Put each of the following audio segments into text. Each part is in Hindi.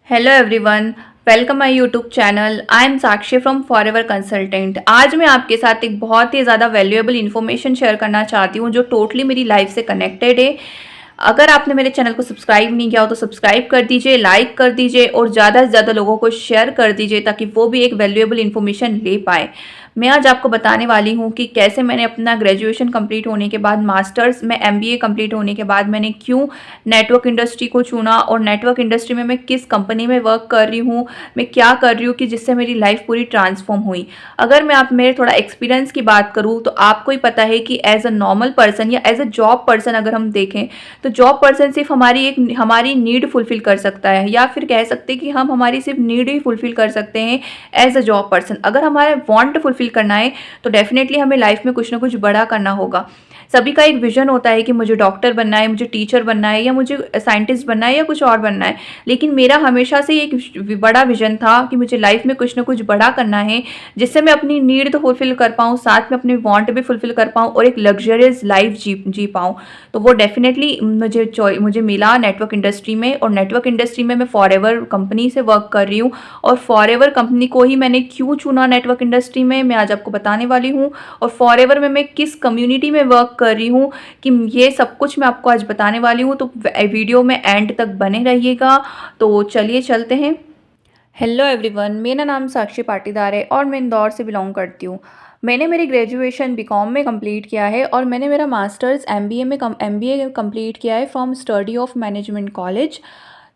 Hello everyone, welcome my YouTube channel. I am Sakshi from forever consultant. आज मैं आपके साथ एक बहुत ही ज़्यादा वैल्यूएबल इन्फॉर्मेशन शेयर करना चाहती हूँ जो टोटली मेरी लाइफ से कनेक्टेड है। अगर आपने मेरे चैनल को सब्सक्राइब नहीं किया हो तो सब्सक्राइब कर दीजिए, लाइक कर दीजिए और ज़्यादा से ज़्यादा लोगों को शेयर कर दीजिए ताकि वो भी एक वैल्यूएबल इन्फॉर्मेशन ले पाए। मैं आज आपको बताने वाली हूँ कि कैसे मैंने अपना ग्रेजुएशन कंप्लीट होने के बाद मास्टर्स में एमबीए कंप्लीट होने के बाद मैंने क्यों नेटवर्क इंडस्ट्री को चुना और नेटवर्क इंडस्ट्री में मैं किस कंपनी में वर्क कर रही हूँ, मैं क्या कर रही हूँ कि जिससे मेरी लाइफ पूरी ट्रांसफॉर्म हुई। अगर मैं आप मेरे थोड़ा एक्सपीरियंस की बात करूँ तो आपको ही पता है कि एज अ नॉर्मल पर्सन या एज अ जॉब पर्सन अगर हम देखें तो जॉब पर्सन सिर्फ हमारी नीड फुलफिल कर सकता है, या फिर कह सकते हैं कि हम हमारी सिर्फ नीड ही फुलफिल कर सकते हैं एज अ जॉब पर्सन। अगर हमारे वांट फुलफिल करना है तो डेफिनेटली हमें लाइफ में कुछ ना कुछ बड़ा करना होगा। सभी का एक विजन होता है कि मुझे डॉक्टर बनना है, मुझे टीचर बनना है, या मुझे साइंटिस्ट बनना है, या कुछ और बनना है। लेकिन मेरा हमेशा से एक बड़ा विजन था कि मुझे लाइफ में कुछ ना कुछ बड़ा करना है जिससे मैं अपनी नीड तो फुलफिल कर पाऊँ, साथ में अपने वांट भी फुलफिल कर पाऊँ और एक लग्जरियस लाइफ जी जी पाऊँ। तो वो डेफिनेटली मुझे मिला नेटवर्क इंडस्ट्री में, और नेटवर्क इंडस्ट्री में मैं फॉरएवर कंपनी से वर्क कर रही हूँ। और फॉरएवर कंपनी को ही मैंने क्यों चुना नेटवर्क इंडस्ट्री में, मैं आज आपको बताने वाली हूँ। और फॉरएवर में मैं किस कम्युनिटी में वर्क कर रही हूँ कि ये सब कुछ मैं आपको आज बताने वाली हूँ। तो वीडियो में एंड तक बने रहिएगा। तो चलिए चलते हैं। हेलो एवरीवन, मेरा नाम साक्षी पाटीदार है और मैं इंदौर से बिलोंग करती हूँ। मैंने मेरी ग्रेजुएशन बीकॉम में कंप्लीट किया है और मैंने मेरा मास्टर्स एमबीए कंप्लीट किया है from study of management college.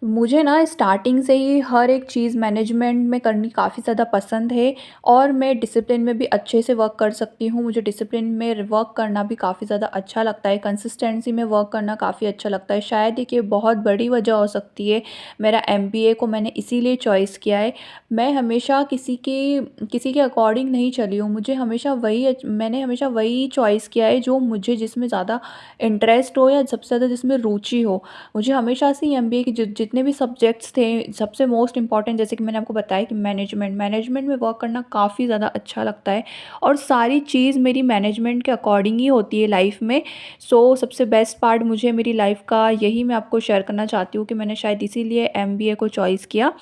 मुझे ना स्टार्टिंग से ही हर एक चीज़ मैनेजमेंट में करनी काफ़ी ज़्यादा पसंद है। और मैं डिसिप्लिन में भी अच्छे से वर्क कर सकती हूँ। मुझे डिसिप्लिन में वर्क करना भी काफ़ी ज़्यादा अच्छा लगता है, कंसिस्टेंसी में वर्क करना काफ़ी अच्छा लगता है। शायद ये बहुत बड़ी वजह हो सकती है मेरा एमबीए को मैंने इसीलिए चॉइस किया है। मैं हमेशा किसी के अकॉर्डिंग नहीं चली हूँ। मैंने हमेशा वही चॉइस किया है जो मुझे जिसमें ज़्यादा इंटरेस्ट हो या सबसे ज़्यादा जिसमें रुचि हो। मुझे हमेशा से ही एमबीए के जितने भी सब्जेक्ट्स थे, सबसे मोस्ट इम्पॉर्टेंट जैसे कि मैंने आपको बताया कि मैनेजमेंट में वर्क करना काफ़ी ज़्यादा अच्छा लगता है। और सारी चीज़ मेरी मैनेजमेंट के अकॉर्डिंग ही होती है लाइफ में। सो सबसे बेस्ट पार्ट मुझे मेरी लाइफ का यही मैं आपको शेयर करना चाहती हूँ कि मैंने शायद इसीलिए एमबीए को चॉइस किया।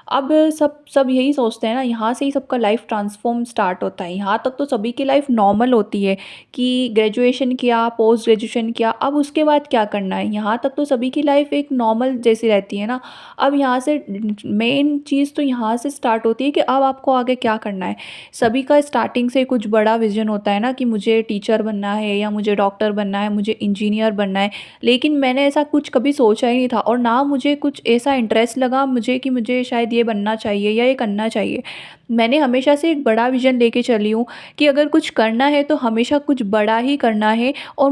अब सब सब यही सोचते हैं ना, यहाँ से ही सबका लाइफ ट्रांसफॉर्म स्टार्ट होता है। यहाँ तक तो सभी की लाइफ नॉर्मल होती है कि ग्रेजुएशन किया, पोस्ट ग्रेजुएशन किया, अब उसके बाद क्या करना है। यहाँ तक तो सभी की लाइफ एक नॉर्मल जैसी रहती है ना। अब यहाँ से मेन चीज़ तो यहाँ से स्टार्ट होती है कि अब आपको आगे क्या करना है। सभी का स्टार्टिंग से कुछ बड़ा विजन होता है ना कि मुझे टीचर बनना है, या मुझे डॉक्टर बनना है, मुझे इंजीनियर बनना है। लेकिन मैंने ऐसा कुछ कभी सोचा ही नहीं था, और ना मुझे कुछ ऐसा इंटरेस्ट लगा मुझे कि मुझे शायद ये बनना चाहिए या ये करना चाहिए। मैंने हमेशा से एक बड़ा विज़न लेके चली हूँ कि अगर कुछ करना है तो हमेशा कुछ बड़ा ही करना है। और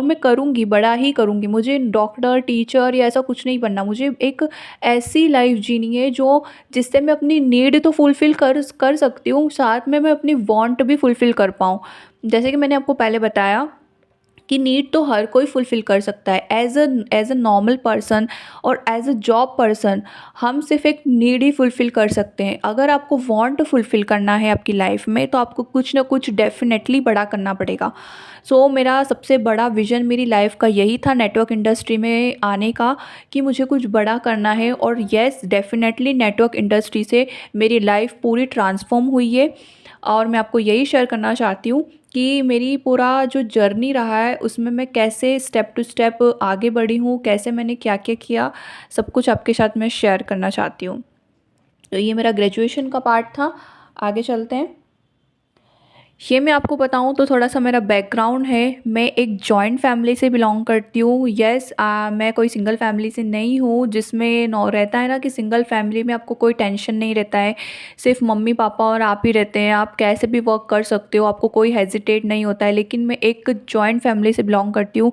मैं करूँगी, बड़ा ही करूँगी। मुझे डॉक्टर, टीचर या ऐसा कुछ नहीं बनना। मुझे एक ऐसी लाइफ़ जीनी है जो जिससे मैं अपनी नीड तो फुलफ़िल कर सकती हूँ, साथ में मैं अपनी वांट भी फुलफ़िल कर पाऊँ। जैसे कि मैंने आपको पहले बताया कि नीड तो हर कोई फुलफ़िल कर सकता है एज़ अ नॉर्मल पर्सन, और एज़ अ जॉब पर्सन हम सिर्फ़ एक नीड ही फुलफ़िल कर सकते हैं। अगर आपको वांट फुलफ़िल करना है आपकी लाइफ़ में तो आपको कुछ ना कुछ डेफ़िनेटली बड़ा करना पड़ेगा। सो मेरा सबसे बड़ा विज़न मेरी लाइफ़ का यही था नेटवर्क इंडस्ट्री में आने का, कि मुझे कुछ बड़ा करना है। और येस, डेफ़िनेटली नेटवर्क इंडस्ट्री से मेरी लाइफ़ पूरी ट्रांसफ़ॉर्म हुई है। और मैं आपको यही शेयर करना चाहती हूँ कि मेरी पूरा जो जर्नी रहा है उसमें मैं कैसे स्टेप टू स्टेप आगे बढ़ी हूँ, कैसे मैंने क्या-क्या किया, सब कुछ आपके साथ मैं शेयर करना चाहती हूँ। तो ये मेरा ग्रेजुएशन का पार्ट था। आगे चलते हैं। ये मैं आपको बताऊँ तो थोड़ा-सा मेरा बैकग्राउंड है। मैं एक जॉइंट फैमिली से बिलॉन्ग करती हूँ। येस, मैं कोई सिंगल फैमिली से नहीं हूँ जिसमें नौ रहता है ना कि सिंगल फैमिली में आपको कोई टेंशन नहीं रहता है। सिर्फ़ मम्मी-पापा और आप ही रहते हैं। आप कैसे भी वर्क कर सकते हो, आपको कोई हेजिटेट नहीं होता है। लेकिन मैं एक जॉइंट फैमिली से बिलॉन्ग करती हूँ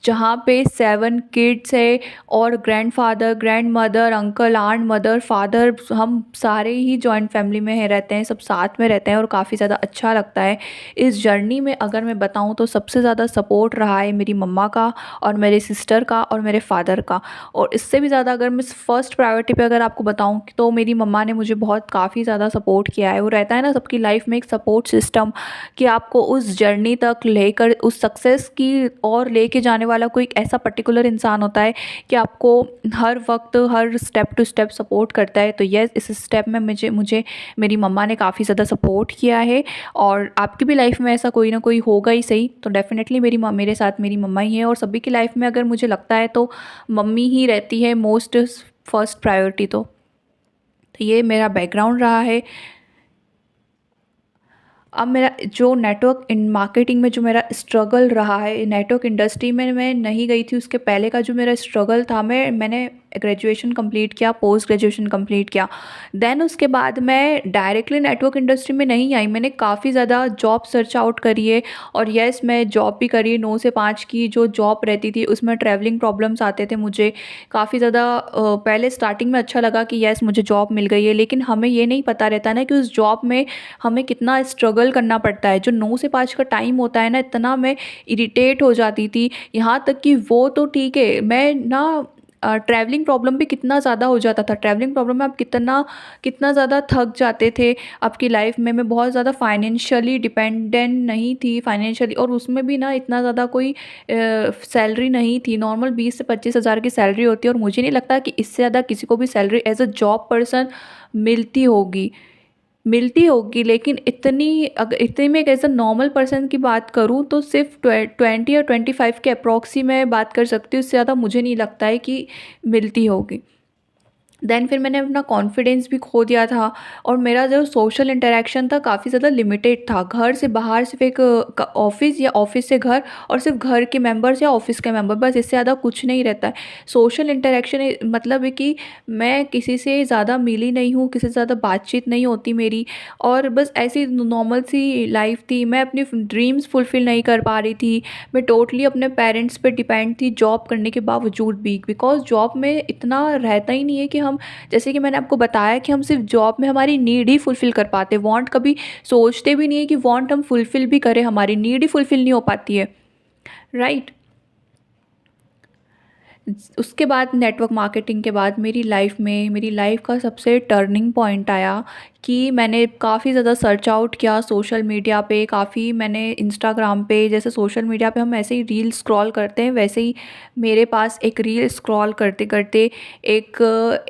जहाँ पे 7 किड्स है, और grandfather, grandmother, uncle, aunt, mother, father, हम सारे ही जॉइंट फैमिली में है रहते हैं, सब साथ में रहते हैं और काफ़ी ज़्यादा अच्छा लगता है। इस जर्नी में अगर मैं बताऊँ तो सबसे ज़्यादा सपोर्ट रहा है मेरी मम्मा का, और मेरे सिस्टर का, और मेरे फादर का। और इससे भी ज़्यादा अगर मैं फर्स्ट प्रायोरिटी पे अगर आपको बताऊँ तो मेरी मम्मा ने मुझे बहुत काफ़ी ज़्यादा सपोर्ट किया है। वो रहता है ना सबकी लाइफ में एक सपोर्ट सिस्टम, कि आपको उस जर्नी तक लेकर उस सक्सेस की ओर लेके जाने वाला कोई एक ऐसा पर्टिकुलर इंसान होता है कि आपको हर वक्त हर स्टेप टू स्टेप सपोर्ट करता है। तो यस, इस स्टेप में मुझे मुझे मेरी मम्मा ने काफ़ी ज़्यादा सपोर्ट किया है। और आपकी भी लाइफ में ऐसा कोई ना कोई होगा ही सही, तो डेफ़िनेटली मेरे साथ मेरी मम्मा ही है। और सभी की लाइफ में अगर मुझे लगता है तो मम्मी ही रहती है मोस्ट फर्स्ट प्रायोरिटी। तो ये मेरा बैकग्राउंड रहा है। अब मेरा जो नेटवर्क इन मार्केटिंग में जो मेरा स्ट्रगल रहा है, नेटवर्क इंडस्ट्री में मैं नहीं गई थी, उसके पहले का जो मेरा स्ट्रगल था, मैंने ग्रेजुएशन कंप्लीट किया, पोस्ट ग्रेजुएशन कंप्लीट किया। देन उसके बाद मैं डायरेक्टली नेटवर्क इंडस्ट्री में नहीं आई, मैंने काफ़ी ज़्यादा जॉब सर्च आउट करी है। और येस, मैं जॉब भी करी, 9 से 5 की जो जॉब रहती थी उसमें ट्रैवलिंग प्रॉब्लम्स आते थे मुझे काफ़ी ज़्यादा। पहले स्टार्टिंग में अच्छा लगा कि येस मुझे जॉब मिल गई है, लेकिन हमें ये नहीं पता रहता ना कि उस जॉब में हमें कितना स्ट्रगल करना पड़ता है। जो 9 से 5 का टाइम होता है ना, इतना मैं इरिटेट हो जाती थी, यहाँ तक कि वो तो ठीक है, मैं ना ट्रैवलिंग प्रॉब्लम भी कितना ज़्यादा हो जाता था। ट्रैवलिंग प्रॉब्लम में आप कितना कितना ज़्यादा थक जाते थे आपकी लाइफ में। मैं बहुत ज़्यादा फाइनेंशियली डिपेंडेंट नहीं थी, फाइनेंशियली, और उसमें भी ना इतना ज़्यादा कोई सैलरी नहीं थी। नॉर्मल 20 से 25 हज़ार की सैलरी होती है, और मुझे नहीं लगता कि इससे ज़्यादा किसी को भी salary as a job person मिलती होगी। लेकिन इतने में एक ऐसा नॉर्मल पर्सन की बात करूँ तो सिर्फ 20 या 25 के अप्रॉक्स ही मैं बात कर सकती हूँ, उससे ज़्यादा मुझे नहीं लगता है कि मिलती होगी। देन फिर मैंने अपना कॉन्फिडेंस भी खो दिया था, और मेरा जो सोशल इंटरेक्शन था काफ़ी ज़्यादा लिमिटेड था। घर से बाहर सिर्फ एक ऑफिस, या ऑफिस से घर, और सिर्फ घर के मेंबर्स या ऑफिस के मेंबर, बस इससे ज़्यादा कुछ नहीं रहता है। सोशल इंटरेक्शन मतलब है कि मैं किसी से ज़्यादा मिली नहीं हूँ, किसी से ज़्यादा बातचीत नहीं होती मेरी, और बस ऐसी नॉर्मल सी लाइफ थी। मैं अपनी ड्रीम्स फुलफ़िल नहीं कर पा रही थी। मैं टोटली अपने पेरेंट्स पे डिपेंड थी जॉब करने के बावजूद भी, बिकॉज़ जॉब में इतना रहता ही नहीं है कि हम, जैसे कि मैंने आपको बताया कि हम सिर्फ जॉब में हमारी नीड ही फुलफ़िल कर पाते, वांट कभी सोचते भी नहीं है कि वांट हम फुलफ़िल भी करें, हमारी नीड ही फुलफ़िल नहीं हो पाती है, राइट? उसके बाद नेटवर्क मार्केटिंग के बाद मेरी लाइफ का सबसे टर्निंग पॉइंट आया कि मैंने काफ़ी ज़्यादा सर्च आउट किया सोशल मीडिया पे। काफ़ी मैंने इंस्टाग्राम पे, जैसे सोशल मीडिया पे हम ऐसे ही रील स्क्रॉल करते हैं, वैसे ही मेरे पास एक रील स्क्रॉल करते करते एक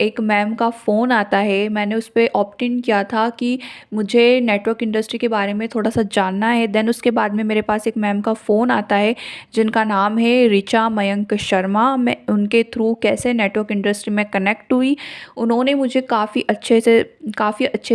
एक मैम का फ़ोन आता है। मैंने उस पे ऑप्ट इन किया था कि मुझे नेटवर्क इंडस्ट्री के बारे में थोड़ा सा जानना है। देन उसके बाद में मेरे पास एक मैम का फ़ोन आता है जिनका नाम है ऋचा मयंक शर्मा। मैं उनके थ्रू कैसे नेटवर्क इंडस्ट्री में कनेक्ट हुई, उन्होंने मुझे काफ़ी अच्छे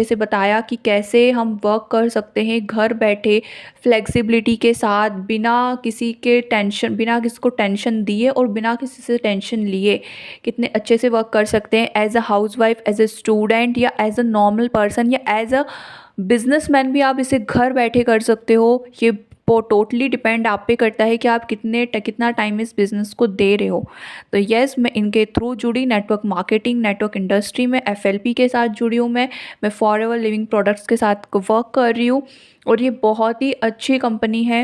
से बताया कि कैसे हम वर्क कर सकते हैं घर बैठे फ्लेक्सिबिलिटी के साथ, बिना किसी को टेंशन दिए और बिना किसी से टेंशन लिए कितने अच्छे से वर्क कर सकते हैं as a housewife, as a student, या एज अ नॉर्मल पर्सन, या एज अ बिजनेसमैन भी आप इसे घर बैठे कर सकते हो। ये वो टोटली डिपेंड आप पे करता है कि आप कितना टाइम इस बिज़नेस को दे रहे हो। तो येस, मैं इनके थ्रू जुड़ी, नेटवर्क मार्केटिंग, नेटवर्क इंडस्ट्री में एफएलपी के साथ जुड़ी हूँ। मैं फॉरएवर लिविंग प्रोडक्ट्स के साथ वर्क कर रही हूँ, और ये बहुत ही अच्छी कंपनी है।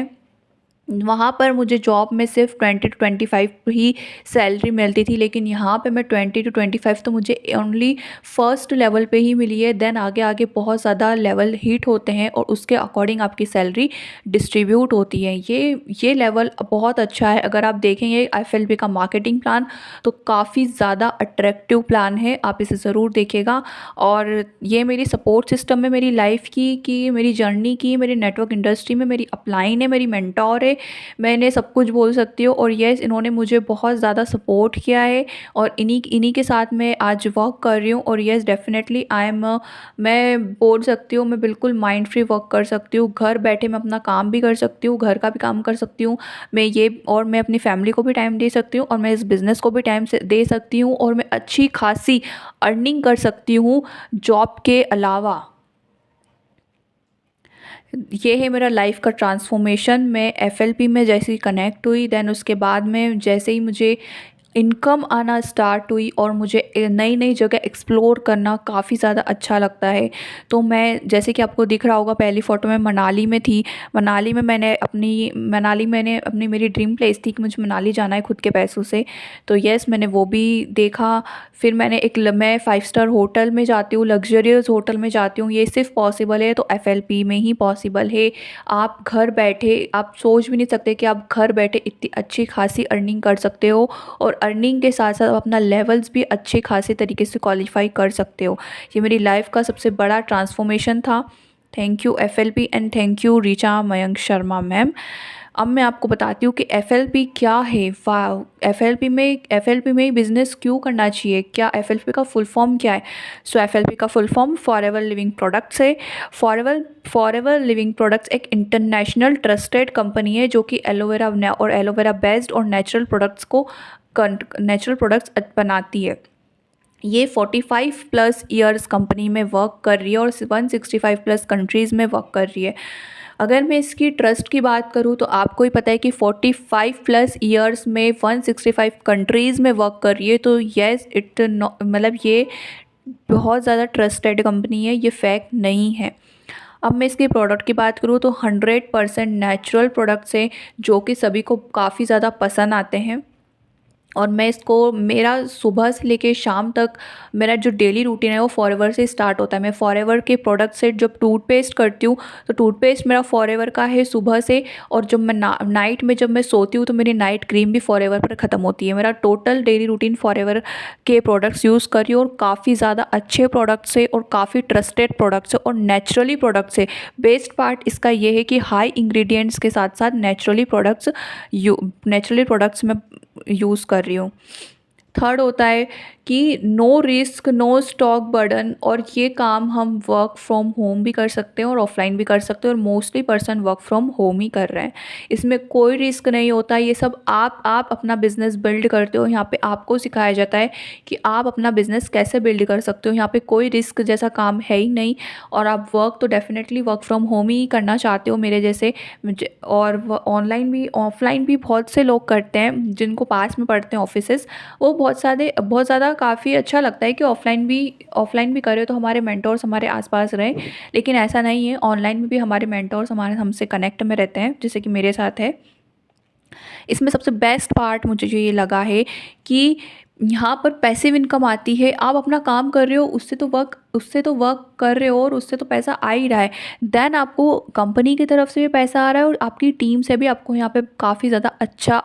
वहाँ पर मुझे जॉब में सिर्फ 20 टू 25 ही सैलरी मिलती थी, लेकिन यहाँ पे मैं 20 टू 25 तो मुझे ओनली फर्स्ट लेवल पे ही मिली है। देन आगे आगे बहुत ज़्यादा लेवल हिट होते हैं, और उसके अकॉर्डिंग आपकी सैलरी डिस्ट्रीब्यूट होती है। ये लेवल बहुत अच्छा है। अगर आप देखेंगे एफएलपी का मार्केटिंग प्लान, तो काफ़ी ज़्यादा अट्रैक्टिव प्लान है, आप इसे ज़रूर देखिएगा। और ये मेरी सपोर्ट सिस्टम है मेरी लाइफ की मेरी जर्नी की, मेरी नेटवर्क इंडस्ट्री में मेरी अपलाइन है, मेरी मेंटोर है। मैं इन्हें सब कुछ बोल सकती हूँ, और येस, इन्होंने मुझे बहुत ज़्यादा सपोर्ट किया है, और इन्हीं के साथ मैं आज वर्क कर रही हूँ। और येस, डेफिनेटली मैं बोल सकती हूँ, मैं बिल्कुल माइंड फ्री वर्क कर सकती हूँ। घर बैठे मैं अपना काम भी कर सकती हूँ, घर का भी काम कर सकती हूँ। मैं अपनी फैमिली को भी टाइम दे सकती हूँ, और मैं इस बिज़नेस को भी टाइम से दे सकती हूँ, और मैं अच्छी खासी अर्निंग कर सकती हूँ जॉब के अलावा। ये है मेरा लाइफ का ट्रांसफॉर्मेशन। मैं एफएलपी में जैसे ही कनेक्ट हुई, देन उसके बाद में जैसे ही मुझे इनकम आना स्टार्ट हुई और मुझे नई नई जगह एक्सप्लोर करना काफ़ी ज़्यादा अच्छा लगता है। तो मैं, जैसे कि आपको दिख रहा होगा, पहली फ़ोटो में मनाली में थी। मनाली मैंने अपनी मेरी ड्रीम प्लेस थी कि मुझे मनाली जाना है खुद के पैसों से। तो येस, मैंने वो भी देखा। फिर मैं 5 स्टार होटल में जाती हूँ, लग्ज़रियस होटल में जाती हूँ। ये सिर्फ़ पॉसिबल है तो एफएलपी में ही पॉसिबल है। आप घर बैठे, आप सोच भी नहीं सकते कि आप घर बैठे इतनी अच्छी खासी अर्निंग कर सकते हो, और अर्निंग के साथ साथ आप अपना लेवल्स भी अच्छे खासे तरीके से क्वालिफाई कर सकते हो। ये मेरी लाइफ का सबसे बड़ा ट्रांसफॉर्मेशन था। Thank you FLP and thank you Richa Mayank Sharma ma'am. अब मैं आपको बताती हूँ कि एफएलपी क्या है। वाह, एफएलपी में ही बिज़नेस क्यों करना चाहिए, क्या एफएलपी का फुल फॉर्म क्या है। सो एफएलपी का full form forever living products है। फॉरएवर लिविंग प्रोडक्ट्स एक इंटरनेशनल ट्रस्टेड कंपनी है जो कि एलोवेरा बेस्ड और नेचुरल प्रोडक्ट्स बनाती है। ये 45 प्लस ईयर्स कंपनी में वर्क कर रही है और 165 प्लस कंट्रीज़ में वर्क कर रही है। अगर मैं इसकी ट्रस्ट की बात करूँ तो आपको ही पता है कि 45 प्लस ईयर्स में 165 कंट्रीज़ में वर्क कर रही है। तो येस, मतलब ये बहुत ज़्यादा ट्रस्टेड कंपनी है, ये फैक्ट नहीं है। अब मैं इसके प्रोडक्ट की बात करूँ तो 100% नेचुरल प्रोडक्ट्स हैं जो कि सभी को काफ़ी ज़्यादा पसंद आते हैं। और मैं इसको, मेरा सुबह से लेके शाम तक मेरा जो डेली रूटीन है वो फॉरएवर से स्टार्ट होता है। मैं फॉरएवर के प्रोडक्ट से जब टूथपेस्ट करती हूँ तो टूथपेस्ट मेरा फॉरएवर का है सुबह से, और जब मैं नाइट में जब मैं सोती हूँ तो मेरी नाइट क्रीम भी फॉरएवर पर ख़त्म होती है। मेरा टोटल डेली रूटीन फॉरएवर के प्रोडक्ट्स यूज़ कर रही हूँ, और काफ़ी ज़्यादा अच्छे प्रोडक्ट्स है और काफ़ी ट्रस्टेड प्रोडक्ट्स है और नेचुरली प्रोडक्ट्स है। बेस्ट पार्ट इसका ये है कि हाई इंग्रेडिएंट्स के साथ साथ नेचुरली प्रोडक्ट्स मैं यूज़ कर रही हूँ। थर्ड होता है कि no risk no stock burden, और ये काम हम वर्क फ्रॉम होम भी कर सकते हैं और ऑफलाइन भी कर सकते हैं, और mostly person work from home ही कर रहे हैं। इसमें कोई रिस्क नहीं होता। ये सब आप अपना बिजनेस बिल्ड करते हो। यहाँ पे आपको सिखाया जाता है कि आप अपना बिजनेस कैसे बिल्ड कर सकते हो। यहाँ पे कोई रिस्क जैसा काम है ही नहीं, और आप वर्क तो डेफिनेटली वर्क फ्रॉम होम ही करना चाहते हो मेरे जैसे। और ऑनलाइन भी ऑफलाइन भी बहुत से लोग करते हैं जिनको पास में पड़ते हैं ऑफिसेस। वो बहुत ज़्यादा काफ़ी अच्छा लगता है कि ऑफलाइन भी करें तो हमारे मेंटोर्स हमारे आसपास रहें। लेकिन ऐसा नहीं है, ऑनलाइन में भी हमारे मेंटोर्स हमसे कनेक्ट में रहते हैं, जैसे कि मेरे साथ है। इसमें सबसे बेस्ट पार्ट मुझे जो ये लगा है कि यहाँ पर पैसिव इनकम आती है। आप अपना काम कर रहे हो, उससे तो वर्क कर रहे हो और उससे तो पैसा आ ही रहा है। देन आपको कंपनी की तरफ से भी पैसा आ रहा है और आपकी टीम से भी आपको यहाँ पे काफ़ी ज़्यादा अच्छा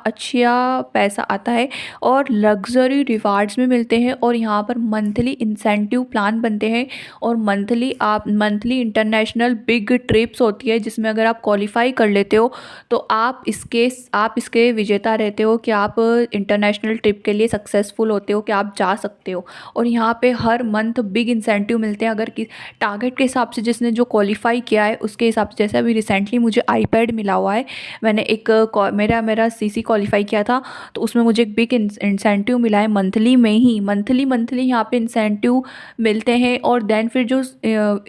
पैसा आता है, और लग्जरी रिवार्ड्स भी मिलते हैं। और यहाँ पर मंथली इंसेंटिव प्लान बनते हैं, और मंथली इंटरनेशनल बिग ट्रिप्स होती है, जिसमें अगर आप क्वालिफाई कर लेते हो तो आप इसके विजेता रहते हो कि आप इंटरनेशनल ट्रिप के लिए सक्सेसफुल होते हो, कि आप जा सकते हो। और यहाँ पे हर मंथ बिग इंसेंटिव मिलते हैं, अगर कि टारगेट के हिसाब से जिसने जो क्वालिफाई किया है उसके हिसाब से। जैसे अभी रिसेंटली मुझे आईपैड मिला हुआ है। मैंने मेरा सीसी क्वालिफाई किया था, तो उसमें मुझे एक बिग इंसेंटिव मिला है मंथली में ही। मंथली यहाँ पे इंसेंटिव मिलते हैं। और देन फिर जो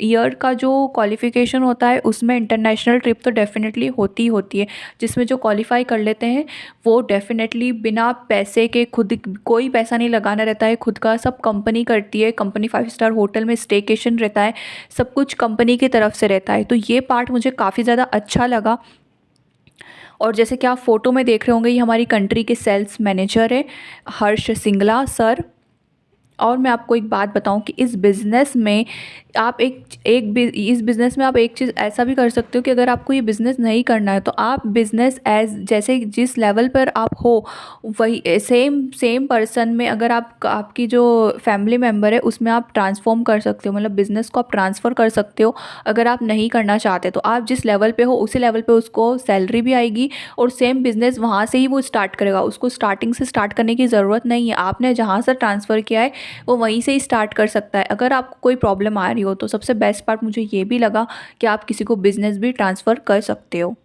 ईयर का जो क्वालिफिकेशन होता है उसमें इंटरनेशनल ट्रिप तो डेफिनेटली होती है, जिसमें जो क्वालिफाई कर लेते हैं वो डेफिनेटली बिना पैसे के, खुद कोई पैसा नहीं लगाना रहता है, खुद का सब कंपनी करती है। कंपनी 5 स्टार होटल में स्टेकेशन रहता है, सब कुछ कंपनी की तरफ से रहता है। तो ये पार्ट मुझे काफ़ी ज़्यादा अच्छा लगा। और जैसे कि आप फोटो में देख रहे होंगे, ये हमारी कंट्री के सेल्स मैनेजर है, हर्ष सिंगला सर। और मैं आपको एक बात बताऊं कि इस बिज़नेस में आप एक चीज़ ऐसा भी कर सकते हो कि अगर आपको ये बिज़नेस नहीं करना है तो आप बिज़नेस जैसे जिस लेवल पर आप हो वही सेम पर्सन में, अगर आपकी जो फैमिली मेम्बर है उसमें आप ट्रांसफॉर्म कर सकते हो, मतलब बिज़नेस को आप ट्रांसफ़र कर सकते हो। अगर आप नहीं करना चाहते तो आप जिस लेवल पे हो उसी लेवल पे उसको सैलरी भी आएगी, और सेम बिज़नेस वहाँ से ही वो स्टार्ट करेगा। उसको स्टार्टिंग से स्टार्ट करने की ज़रूरत नहीं है। आपने जहाँ से ट्रांसफ़र किया है वो वहीं से ही स्टार्ट कर सकता है। अगर आपको कोई प्रॉब्लम आ रही हो तो सबसे बेस्ट पार्ट मुझे ये भी लगा कि आप किसी को बिज़नेस भी ट्रांसफ़र कर सकते हो।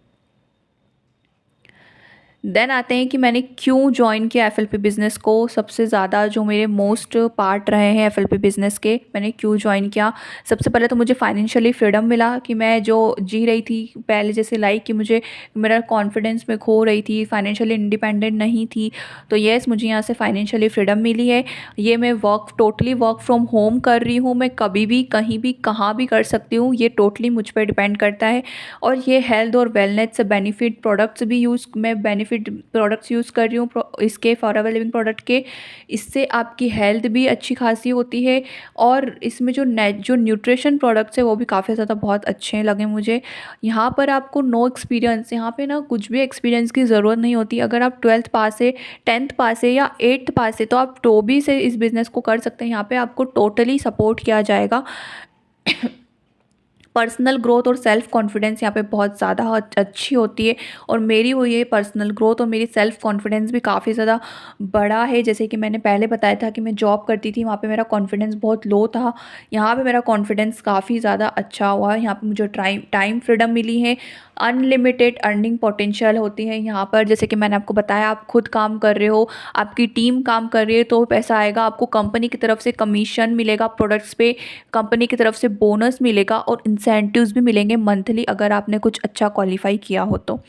देन आते हैं कि मैंने क्यों जॉइन किया एफएलपी बिज़नेस को। सबसे ज़्यादा जो मेरे मोस्ट पार्ट रहे हैं एफएलपी बिज़नेस के, मैंने क्यों जॉइन किया। सबसे पहले तो मुझे फाइनेंशियली फ्रीडम मिला कि मैं जो जी रही थी पहले जैसे लाइफ कि मुझे मेरा कॉन्फिडेंस में खो रही थी, फाइनेंशियली इंडिपेंडेंट नहीं थी। तो येस, मुझे यहाँ से फाइनेंशियली फ्रीडम मिली है। ये मैं टोटली वर्क फ्रॉम होम कर रही हूँ। मैं कभी भी कहीं भी कहाँ भी कर सकती हूँ, ये टोटली मुझ पर डिपेंड करता है। और ये हेल्थ और वेलनेस से बेनिफिट प्रोडक्ट्स भी मैं बेनिफिट प्रोडक्ट्स यूज़ कर रही हूँ इसके फॉरएवर लिविंग प्रोडक्ट के। इससे आपकी हेल्थ भी अच्छी खासी होती है। और इसमें जो न्यूट्रिशन प्रोडक्ट्स है वो भी काफ़ी ज़्यादा बहुत अच्छे लगे मुझे। यहाँ पर आपको नो एक्सपीरियंस, यहाँ पे ना कुछ भी एक्सपीरियंस की ज़रूरत नहीं होती। अगर आप 12th पास है, 10th पास है या 8th पास है तो आप तो भी से इस बिज़नेस को कर सकते हैं। यहाँ पे आपको टोटली सपोर्ट किया जाएगा। पर्सनल ग्रोथ और सेल्फ कॉन्फिडेंस यहाँ पे बहुत ज़्यादा अच्छी होती है। और मेरी हुई है पर्सनल ग्रोथ और मेरी सेल्फ कॉन्फिडेंस भी काफ़ी ज़्यादा बड़ा है। जैसे कि मैंने पहले बताया था कि मैं जॉब करती थी, वहाँ पे मेरा कॉन्फिडेंस बहुत लो था। यहाँ पे मेरा कॉन्फिडेंस काफ़ी ज़्यादा अच्छा हुआ है। यहाँ पे मुझे टाइम फ्रीडम मिली है। अनलिमिटेड अर्निंग पोटेंशियल होती है यहाँ पर। जैसे कि मैंने आपको बताया, आप खुद काम कर रहे हो, आपकी टीम काम कर रही है तो पैसा आएगा। आपको कंपनी की तरफ से कमीशन मिलेगा प्रोडक्ट्स पे, कंपनी की तरफ से बोनस मिलेगा और इंसेंटिव्स भी मिलेंगे मंथली अगर आपने कुछ अच्छा क्वालिफाई किया हो तो।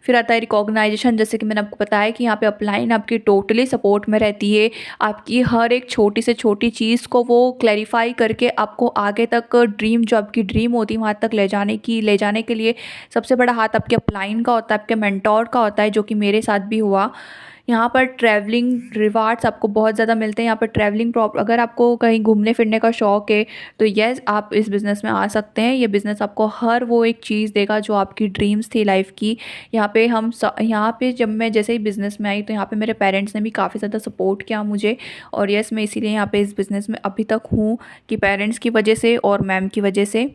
फिर आता है रिकॉग्नाइजेशन। जैसे कि मैंने आपको बताया कि यहाँ पे अपलाइन आपकी टोटली सपोर्ट में रहती है। आपकी हर एक छोटी से छोटी चीज़ को वो क्लैरिफाई करके आपको आगे तक जो आपकी ड्रीम होती है वहाँ तक ले जाने के लिए सबसे बड़ा हाथ आपके अपलाइन का होता है, आपके मेंटोर का होता है, जो कि मेरे साथ भी हुआ। यहाँ पर ट्रैवलिंग रिवार्ड्स आपको बहुत ज़्यादा मिलते हैं। यहाँ पर अगर आपको कहीं घूमने फिरने का शौक़ है तो येस, आप इस बिज़नेस में आ सकते हैं। ये बिज़नेस आपको हर वो एक चीज़ देगा जो आपकी ड्रीम्स थी लाइफ की। यहाँ पे जब मैं जैसे ही बिज़नेस में आई तो यहाँ पे मेरे पेरेंट्स ने भी काफ़ी ज़्यादा सपोर्ट किया मुझे। और येस, मैं इसीलिए यहाँ पे इस बिज़नेस में अभी तक हूँ कि पेरेंट्स की वजह से और मैम की वजह से।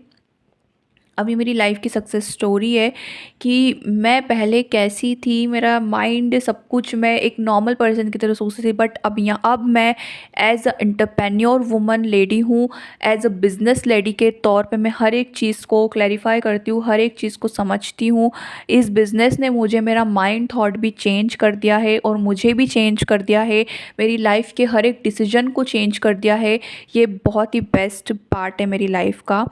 अभी मेरी लाइफ की सक्सेस स्टोरी है कि मैं पहले कैसी थी, मेरा माइंड सब कुछ, मैं एक नॉर्मल पर्सन की तरह सोचती थी। बट अब मैं as a entrepreneur woman lady हूँ, एज अ बिजनेस लेडी के तौर पे मैं हर एक चीज़ को क्लैरिफाई करती हूँ, हर एक चीज़ को समझती हूँ। इस बिज़नेस ने मुझे मेरा माइंड थॉट भी चेंज कर दिया है और मुझे भी चेंज कर दिया है। मेरी लाइफ के हर एक डिसीजन को चेंज कर दिया है। ये बहुत ही बेस्ट पार्ट है मेरी लाइफ का।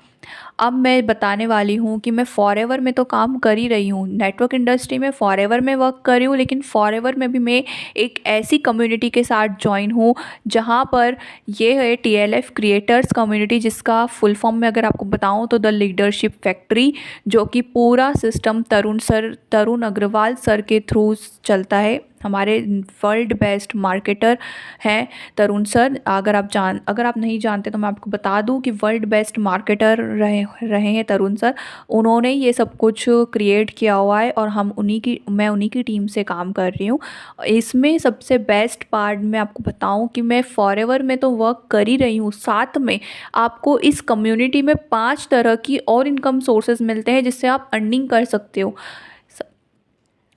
अब मैं बताने वाली हूँ कि मैं फॉरएवर में तो काम कर ही रही हूँ, नेटवर्क इंडस्ट्री में फॉरएवर में वर्क कर रही हूँ, लेकिन फॉरएवर में भी मैं एक ऐसी कम्युनिटी के साथ ज्वाइन हूँ जहाँ पर ये है TLF क्रिएटर्स कम्युनिटी, जिसका फुल फॉर्म में अगर आपको बताऊँ तो द लीडरशिप फैक्ट्री, जो कि पूरा सिस्टम तरुण अग्रवाल सर के थ्रू चलता है। हमारे वर्ल्ड बेस्ट मार्केटर हैं तरुण सर। अगर आप नहीं जानते तो मैं आपको बता दूं कि वर्ल्ड बेस्ट मार्केटर रहे हैं तरुण सर। उन्होंने ये सब कुछ क्रिएट किया हुआ है और मैं उन्हीं की टीम से काम कर रही हूँ। इसमें सबसे बेस्ट पार्ट मैं आपको बताऊं कि मैं फॉरएवर में तो वर्क कर ही रही हूँ, साथ में आपको इस कम्युनिटी में 5 तरह की और इनकम सोर्सेज मिलते हैं जिससे आप अर्निंग कर सकते हो।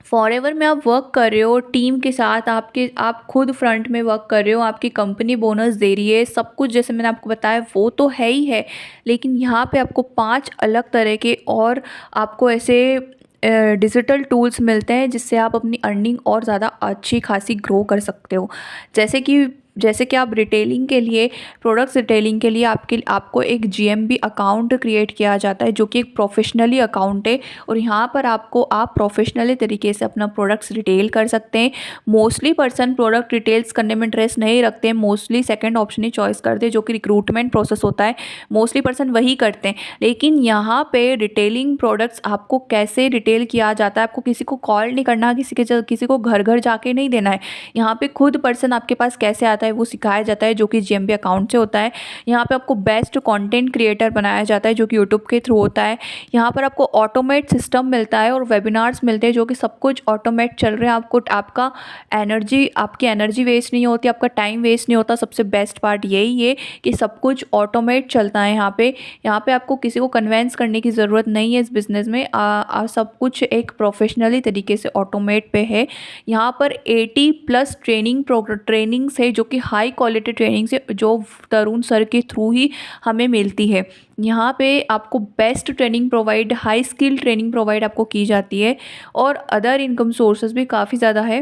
फॉरएवर में आप वर्क कर रहे हो टीम के साथ, आप खुद फ्रंट में वर्क कर रहे हो, आपकी कंपनी बोनस दे रही है, सब कुछ जैसे मैंने आपको बताया वो तो है ही है। लेकिन यहाँ पे आपको 5 अलग तरह के और आपको ऐसे डिजिटल टूल्स मिलते हैं जिससे आप अपनी अर्निंग और ज़्यादा अच्छी खासी ग्रो कर सकते हो। जैसे कि आप रिटेलिंग के लिए, प्रोडक्ट्स रिटेलिंग के लिए आपको एक GMB अकाउंट क्रिएट किया जाता है, जो कि एक प्रोफेशनली अकाउंट है। और यहाँ पर आप प्रोफेशनली तरीके से अपना प्रोडक्ट्स रिटेल कर सकते हैं। मोस्टली पर्सन प्रोडक्ट रिटेल्स करने में इंटरेस्ट नहीं रखते हैं, मोस्टली सेकंड ऑप्शन ही चॉइस करते हैं, जो कि रिक्रूटमेंट प्रोसेस होता है। मोस्टली पर्सन वही करते हैं। लेकिन यहाँ पे रिटेलिंग प्रोडक्ट्स आपको कैसे रिटेल किया जाता है, आपको किसी को कॉल नहीं करना, किसी को घर घर जाके नहीं देना है। यहाँ पे खुद पर्सन आपके पास कैसे आता है वो सिखाया जाता है, जो कि GMB अकाउंट से होता है। यहाँ पे आपको बेस्ट कंटेंट क्रिएटर बनाया जाता है, जो कि यूट्यूब के थ्रू होता है। यहाँ पर आपको ऑटोमेट सिस्टम मिलता है और वेबिनार्स मिलते हैं, जो कि सब कुछ ऑटोमेट चल रहे हैं। आपकी एनर्जी वेस्ट नहीं होती, आपका टाइम वेस्ट नहीं होता। सबसे बेस्ट पार्ट यही है कि सब कुछ ऑटोमेट चलता है यहाँ पे आपको किसी को कन्वेंस करने की ज़रूरत नहीं है। इस बिज़नेस में सब कुछ एक प्रोफेशनली तरीके से ऑटोमेट पे है। यहाँ पर 80+ ट्रेनिंग्स है, जो कि हाई क्वालिटी ट्रेनिंग से जो तरुण सर के थ्रू ही हमें मिलती है। यहाँ पे आपको best training provide, high skill training provide आपको की जाती है और अदर इनकम सोर्सेज भी काफ़ी ज़्यादा है।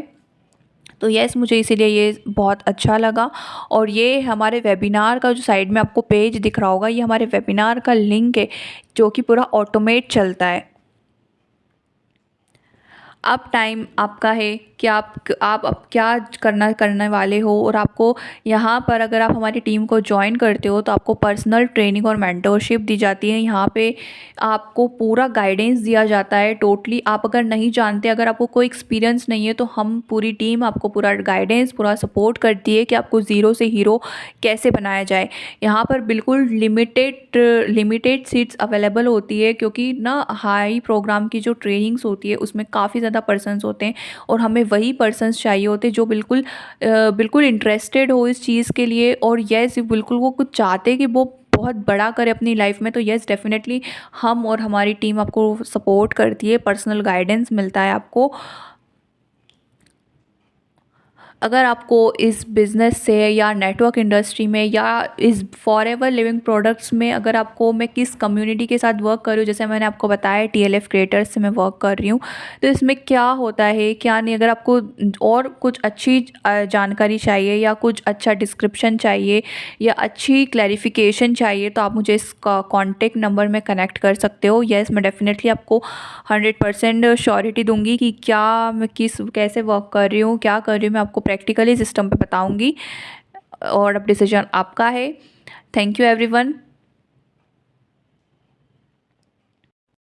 तो यस, मुझे इसीलिए ये बहुत अच्छा लगा। और ये हमारे वेबिनार का जो साइड में आपको पेज दिख रहा होगा, ये हमारे वेबिनार का लिंक है जो कि पूरा ऑटोमेट चलता है। अब टाइम आपका है कि आप अब क्या करने वाले हो। और आपको यहाँ पर अगर आप हमारी टीम को ज्वाइन करते हो तो आपको पर्सनल ट्रेनिंग और मेंटरशिप दी जाती है। यहाँ पे आपको पूरा गाइडेंस दिया जाता है टोटली। आप अगर नहीं जानते, अगर आपको कोई एक्सपीरियंस नहीं है, तो हम पूरी टीम आपको पूरा गाइडेंस, पूरा सपोर्ट करती है कि आपको ज़ीरो से हीरो कैसे बनाया जाए। यहाँ पर बिल्कुल लिमिटेड सीट्स अवेलेबल होती है, क्योंकि ना हाई प्रोग्राम की जो ट्रेनिंग्स होती है उसमें काफ़ी ज़्यादा पर्सन्स होते हैं और हमें वही पर्सन्स चाहिए होते हैं जो बिल्कुल इंटरेस्टेड हो इस चीज़ के लिए। और यस, बिल्कुल वो कुछ चाहते हैं कि वो बहुत बड़ा करे अपनी लाइफ में। तो यस, डेफिनेटली हम और हमारी टीम आपको सपोर्ट करती है, पर्सनल गाइडेंस मिलता है आपको। अगर आपको इस बिज़नेस से या नेटवर्क इंडस्ट्री में या इस फॉरएवर लिविंग प्रोडक्ट्स में, अगर आपको, मैं किस कम्युनिटी के साथ वर्क कर रही हूँ, जैसे मैंने आपको बताया TLF क्रिएटर्स से मैं वर्क कर रही हूँ, तो इसमें क्या होता है क्या नहीं, अगर आपको और कुछ अच्छी जानकारी चाहिए या कुछ अच्छा डिस्क्रिप्शन चाहिए या अच्छी क्लैरिफिकेशन चाहिए, तो आप मुझे इस कॉन्टेक्ट नंबर में कनेक्ट कर सकते हो। येस, मैं डेफिनेटली आपको 100% श्योरिटी दूंगी कि क्या मैं कैसे वर्क कर रही हूँ, क्या कर रही हूँ, मैं आपको प्रैक्टिकली सिस्टम पे बताऊंगी। और अब डिसीजन आपका है। Thank you everyone.